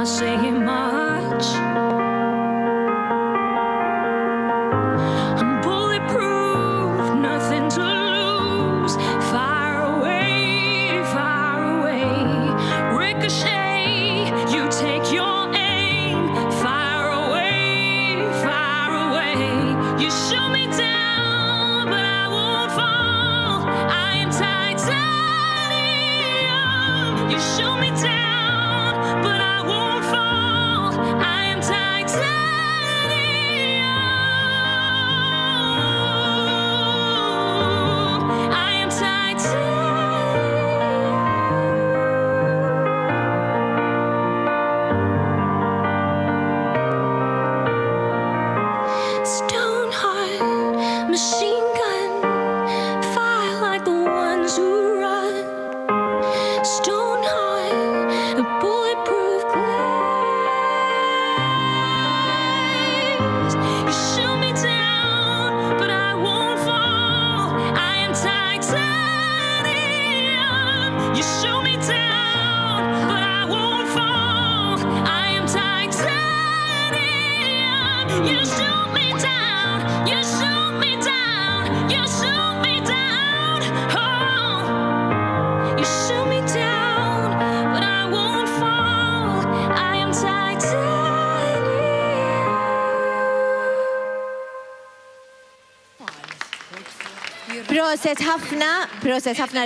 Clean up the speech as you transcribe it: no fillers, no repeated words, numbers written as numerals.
not saying much. I'm bulletproof, nothing to lose. Far away, far away. Ricochet, you take your aim. Far away, far away. You shoot me down, but I won't fall. I am titanium. You shoot me down, but I won't fall. I am titanium. I am titanium. Stone heart, machine gun, fire like the ones who run. Stone heart, a bulletproof glass. You shoot me down, but I won't fall. I am titanium. You shoot me down, but I won't fall. I am titanium. You shoot me down. You shoot me down. You shoot me down. Oh. You shoot me down, but I won't fall. I am titanium. Proset ħafna